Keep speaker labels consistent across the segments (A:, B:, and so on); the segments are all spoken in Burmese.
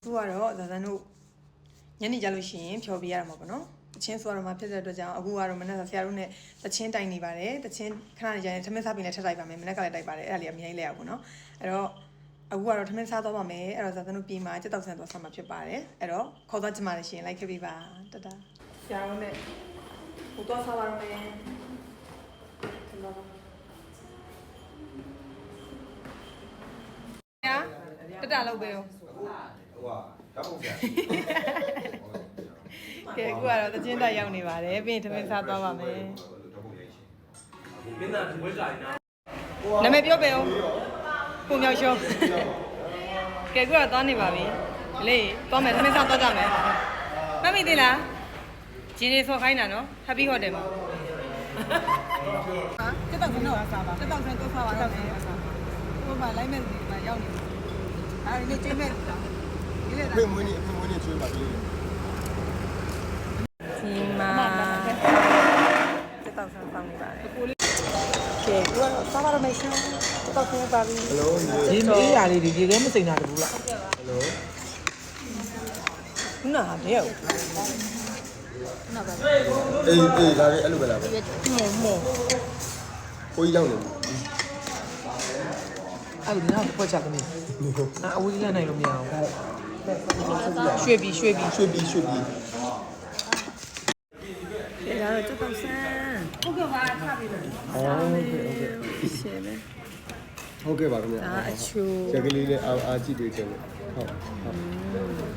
A: သူကတော့ဇာဇန်တို့ညနေကြလို့ရှိရင်ဖြော်ပြရမှာပေါ့နော်တချင်းဆိုတော့မှဖြစ်တဲ့အတွက်ကြောင့်အခုကတော့မနေ့ကဆရာတို့နဲ့တချင်းတိုင်နေပါတယ်တချင်းခဏနေကြရင်ထမင်းစားပြီးလည်းထပ်တိုက်ပါမယ်မနေ့ကလည်းတိုက်ပါတယ်အဲ့ဒါလေးအများကြီးလဲရပါဘောနော်အဲ့တော့အခုကတော့ထမင်းစားတော့ပါမယ်အဲ့တော့ဇာဇန်တို့ပြေးမှာစက်တောက်ဆန်သွားစားမှာဖြစ်ပါတယ်အဲ့တော့ခေါ်သွားကြမှာလည်းရှင်လိုက်ခဲ့ပြီပါတတဆရာတို့နဲ့ဟိုတော့စားပါတော့မယ်တတလောက်ပဲဟိုဓာတ်ပုံဆရာကဲအခုကတော့တချင်းတက်ရောက်နေပါတယ်ပြီးရင်ထမင်းစားသွားပါမယ်မင်းသားဒီဝဲကြိုင်နာနာမည်ပြောပေးအောင်ကိုမြောက်ရှုံးကဲအခုကတော့သွားနေပါပြီလေသွားမယ်ထမင်းစားသွားကြမယ်မှတ်မိသေးလားဂျင်းလေးဆော်ခိုင်းတာနော် Happy Hotel မှာတက်တော့ကတော့စားပါတက်တော့ဆန်တော့စားပါတော့ဟိုမှာလိုက်မဲ့ဒီမှာရောက်နေအဲ့ဒီကျင်းမဲ့
B: ဖွင့်မွေးနေကျွေးပါပြီ
A: ဒီမှာတက်တော့ဆန်းဆောင်နေပါတယ်ကဲသူကတော့စားပါတော့မယ်ရှင်တက်တော့ဆန်းပါပြီ
C: ဒီမေးရလေးဒီကဲမစိန်တာတဘူးလား
A: နားတယ်ဟုတ်
B: အေးဒါလေးအဲ့လိုပဲလား
A: မော
B: ကိုကြီးရောက်နေ
C: အဲ့ဒီနောက်ဖွက်ချသမီးအဝေးရနိုင်လို့မရအောင်
A: ရွှေပြီး
B: ရွှေပြီး
A: ဒါတော့တက်တော့ဆန်းဟုတ်ကဲ့ပါထားပြီလို့ရှယ်ပဲ
B: ဟုတ်ကဲ့ပါခင်ဗျာ
A: အချို
B: ရကလေးလေးအားကြည့်ပေးတယ်ဟုတ်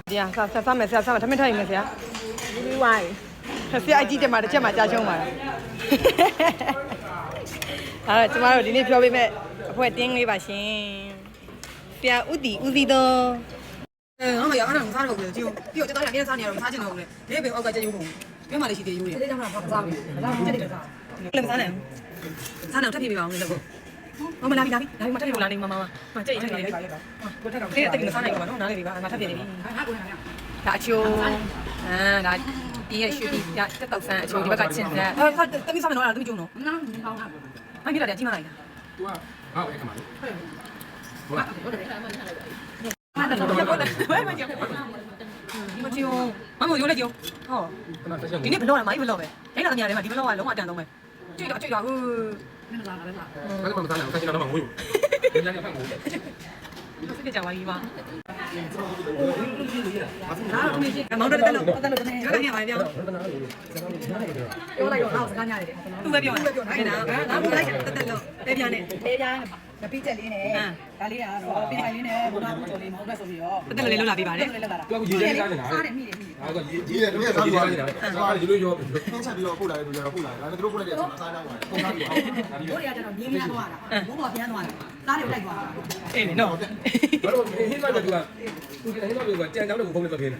A: ဒီဟာစားမယ်ဆရာထမင်းထိုင်မယ်ဆရာဒီဝိုင်းဆရာအကြည့်တယ်မှာတစ်ချက်မှကြာရှုံးပါလားအဲ့တော့ကျမတို့ဒီနေ့ပြောပေးမဲ့အဖွဲ့တင်းလေးပါရှင်ဆရာဦးစီတော်ဟုတ်မရအဲ့ဒါမစားတော့ဘူးလေကြည့်ပြီးတော့ကျွန်တော်ရအမြဲစားနေရတော့မစားချင်တော့ဘူးလေဒီဘေအောက်ကကြည့်ရုံပုံပြောမှလည်းရှိသေးရုံးရအဲ့ဒါကြောင့်တော့စားပြီအဲ့ဒါချက်တယ်စားလည်းမစားနိုင်ဘူးစားတော့ထပ်ပြေးပါအောင်လေလို့မလာပြီမထပ်ပြေးလာနေမကြိတ်ထပ်နေလေကိုထက်တော့အဲ့တက်ပြီးမစားနိုင်ဘူးနော်နားလေဒီပါငါထပ်ပြေးနေပြီဒါအချိုးဒါဒီရရွှေပြီးတက်တော့ဆန်းအချိုးဒီဘက်ကချင်းဆန်းတမီးစားမယ်နော်အဲ့ဒါတမီးကျုံနော်မနာဘူးကောင်းတာအဲ့ဒီလာတယ်ကြီးမလိုက်တာ
B: သူကဟုတ်အဲ့ကမှာလို့
A: ဟုတ်တယ်ဝဲမကြောက်မချီအောင်မမရိုးလိုက်ကြောဟောဒီနေ့ဘလော့ရမိုင်းဘလော့ပဲအဲ့လာနေရတယ်မှာဒီဘလော့ကလုံးဝအတန်ဆုံးပဲကြွတော့ဟိုမင်းစားတာပဲလား
B: ဘာမှမစားနိုင်ဘူးဆက်ချင်တော့မှငွေ့ဘူးဒီညနေဖက်ငွေ့
A: ဘူးစိတ်ကြပါကြီးပါမောင်တက်လို့ပြောလိုက်ပါပြောလိုက်တော့နောက်စကားများတယ်သူပဲပြောတယ်ငါဘူးလိုက်တက်လို့တဲပြားနဲ့
D: ငပိချက်လေးနဲ့ဒါလေးကတော့ပင်တိုင်းလေးနဲ့ဘုရားကျော်လေးမဟုတ်ပဲဆိုပြီးတော့
A: တက်လို့လေးလောက်လာပြီးပါတယ်
D: တက်လို့လေးလောက်လာ
B: သူကရေထဲစားနေတာ
D: စားတယ်မိတယ်
B: အဲ့တော့ရေထဲတမီးစားနေတာစားတယ်ဒီလိုရောခင်းချက်ပြီးတော့ပို့လာတယ်လူကြတော့ပို့လာတယ်ဒါပေမဲ့သူတို့ပို့လိုက်တဲ့အချိန်မှာစားတော့ပါတယ်ပုံသားပြီးတော့
D: တို့တွေကကျတော့မြင်းများသွားတာဘိုးဘော်ပြန်သွားတာစားတယ်လိုက်သွားတာ
A: အေးနော်
B: ဘာလို့ဟင်းလိုက်တော့သူကဟင်းလိုက်တော့ကြံကြောင်းလို့ဖုန်းနဲ့ပတ်ခင်းတယ်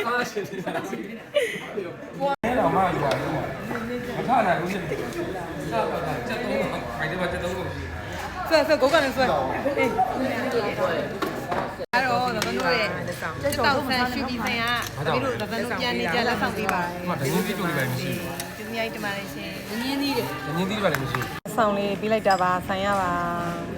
B: အားရှင်နေတာအဲ့တော့မှယူပါတယ်မထနိုင်ဘူးစားတော့ချက်သုံးတော့ခိုင်တယ်မှာချက်သုံးတော့
A: ဆွဲကိုကနေဆွဲအေးအဲ့တော့သတို့ရဲ့တက်တောက်ဆန်ရှူပြီးဆိုင်ကတပည့်တို့သတို့ပြန်နေကြလက်ဆောင်ပေးပါတယ်
B: ။ဒီမှာဒင်းသီးတူလေးပဲမရှိဘူး
A: ။ဒီမြိုက်တမလေးရှင်။ငင်းသီးတယ်
B: ။ငင်းသီးပါလည်းမရှိဘူး
A: ။ဆောင်လေးပေးလိုက်တာပါဆိုင်ရပါ။